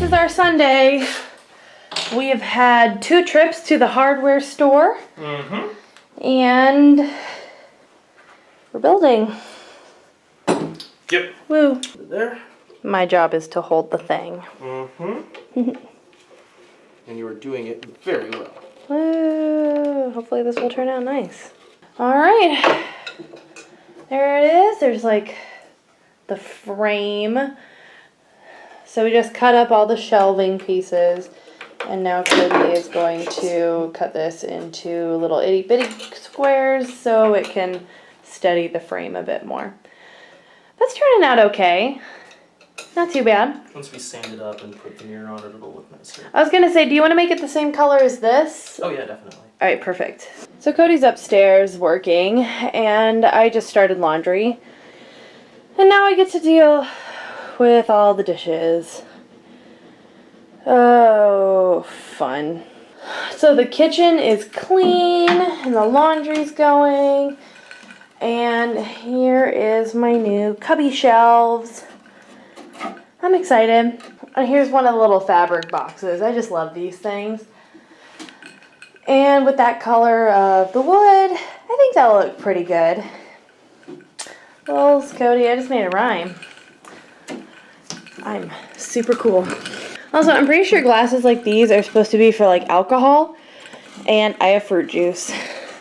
is our Sunday. We have had 2 trips to the hardware store. And we're building. Yep. Woo. There. My job is to hold the thing. And you are doing it very well. Woo. Hopefully this will turn out nice. Alright. There it is. There's like the frame. So we just cut up all the shelving pieces. And now Cody is going to cut this into little itty bitty squares so it can steady the frame a bit more. That's turning out okay. Not too bad. Once we sand it up and put veneer on it, it'll look nicer. I was gonna say, do you want to make it the same color as this? Oh yeah, definitely. Alright, perfect. So Cody's upstairs working, and I just started laundry. And now I get to deal with all the dishes. Oh, fun. So the kitchen is clean, and the laundry's going. And here is my new cubby shelves. I'm excited. And here's one of the little fabric boxes. I just love these things. And with that color of the wood, I think that'll look pretty good. Well, Cody, I just made a rhyme. I'm super cool. Also, I'm pretty sure glasses like these are supposed to be for like alcohol. And I have fruit juice.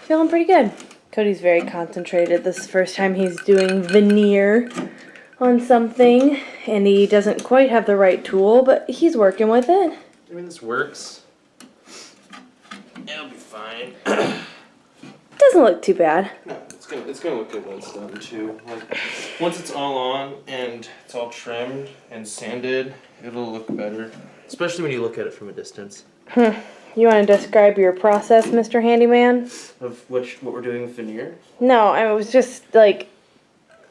Feeling pretty good. Cody's very concentrated. This is the first time he's doing veneer on something. And he doesn't quite have the right tool, but he's working with it. I mean, this works. It'll be fine. Doesn't look too bad. No, it's gonna look good when it's done too. Like, once it's all on and it's all trimmed and sanded, it'll look better. Especially when you look at it from a distance. You want to describe your process, Mr. Handyman? Of what we're doing with veneer? No, it was just like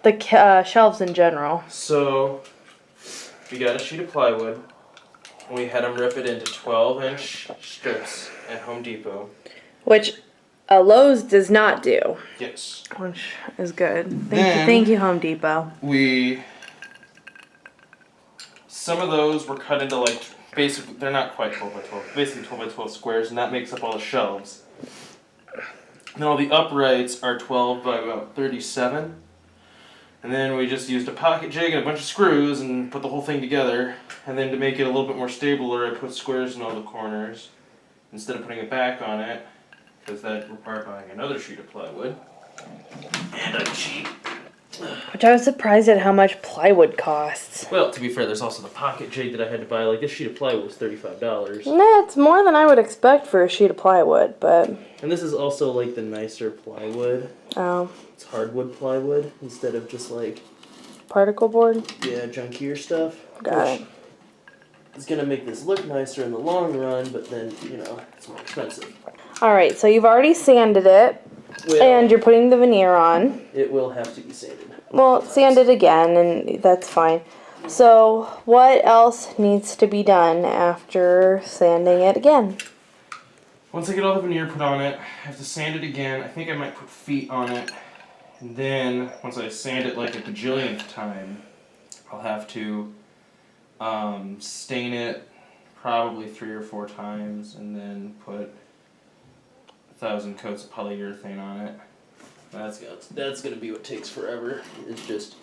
the shelves in general. So, we got a sheet of plywood. And we had them rip it into 12-inch strips at Home Depot. Which Lowe's does not do. Yes. Which is good. Thank you, Home Depot. Some of those were cut into like, basically, they're not quite 12 by 12, basically 12 by 12 squares, and that makes up all the shelves. And all the uprights are 12 by about 37. And then we just used a pocket jig and a bunch of screws and put the whole thing together. And then to make it a little bit more stabler, I put squares in all the corners instead of putting it back on it, because that required buying another sheet of plywood. And a cheap. Which I was surprised at how much plywood costs. Well, to be fair, there's also the pocket jig that I had to buy. Like, this sheet of plywood was $35. Nah, it's more than I would expect for a sheet of plywood, but... And this is also, like, the nicer plywood. Oh. It's hardwood plywood instead of just, like... Particle board? Yeah, junkier stuff. Got it. It's gonna make this look nicer in the long run, but then, you know, it's more expensive. Alright, so you've already sanded it. Well, and you're putting the veneer on. It will have to be sanded. Well, sand it again, and that's fine. So, what else needs to be done after sanding it again? Once I get all the veneer put on it, I have to sand it again. I think I might put feet on it. And then, once I sand it like a bajillionth time, I'll have to stain it probably 3 or 4 times, and then put 1,000 coats of polyurethane on it. That's gonna be what takes forever. It's just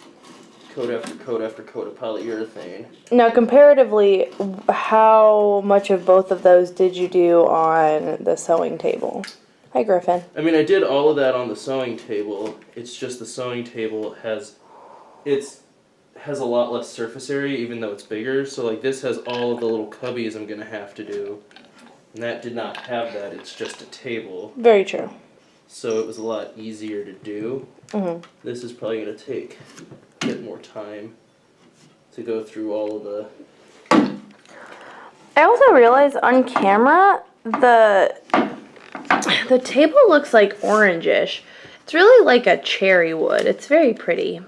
coat after coat after coat of polyurethane. Now, comparatively, how much of both of those did you do on the sewing table? Hi, Griffin. I mean, I did all of that on the sewing table. It's just the sewing table has a lot less surface area, even though it's bigger. So, like, this has all of the little cubbies I'm gonna have to do. And that did not have that. It's just a table. Very true. So it was a lot easier to do. This is probably going to take a bit more time to go through all of the... I also realized on camera, the table looks like orangish. It's really like a cherry wood. It's very pretty.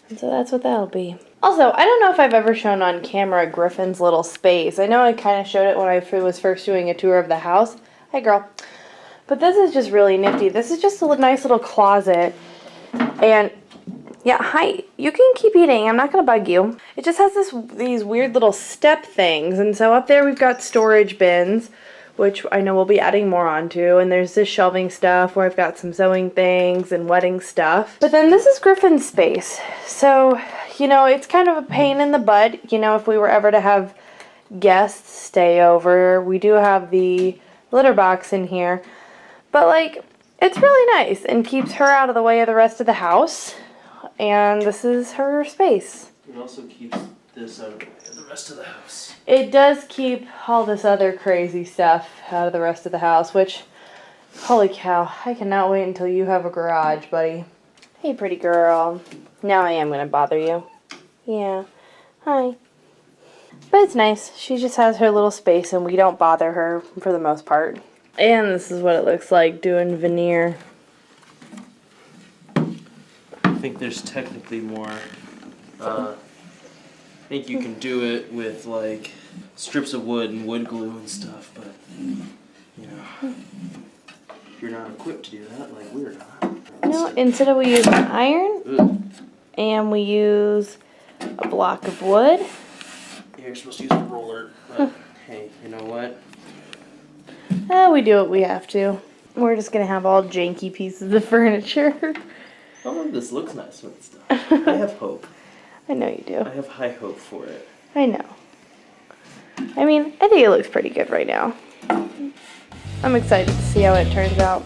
And so that's what that'll be. Also, I don't know if I've ever shown on camera Griffin's little space. I know I kind of showed it when I was first doing a tour of the house. Hi, girl. But this is just really nifty. This is just a nice little closet. And Yeah, hi. You can keep eating. I'm not going to bug you. It just has these weird little step things. And so up there we've got storage bins, which I know we'll be adding more onto. And there's this shelving stuff where I've got some sewing things and wedding stuff. But then this is Griffin's space. So, you know, it's kind of a pain in the butt. You know, if we were ever to have guests stay over, we do have the litter box in here. But, like, it's really nice and keeps her out of the way of the rest of the house. And this is her space. It also keeps this out of the rest of the house. It does keep all this other crazy stuff out of the rest of the house, which, holy cow, I cannot wait until you have a garage, buddy. Hey, pretty girl. Now I am going to bother you. Yeah. Hi. But it's nice. She just has her little space and we don't bother her for the most part. And this is what it looks like doing veneer. I think there's technically more. I think you can do it with like strips of wood and wood glue and stuff, but you know, you're not equipped to do that like we're not. No, instead of we use an iron Ugh. and we use a block of wood. Yeah, you're supposed to use a roller, but hey, you know what? We do what we have to. We're just gonna have all janky pieces of furniture. All of this looks nice with stuff. I have hope. I know you do. I have high hope for it. I know. I mean, I think it looks pretty good right now. I'm excited to see how it turns out.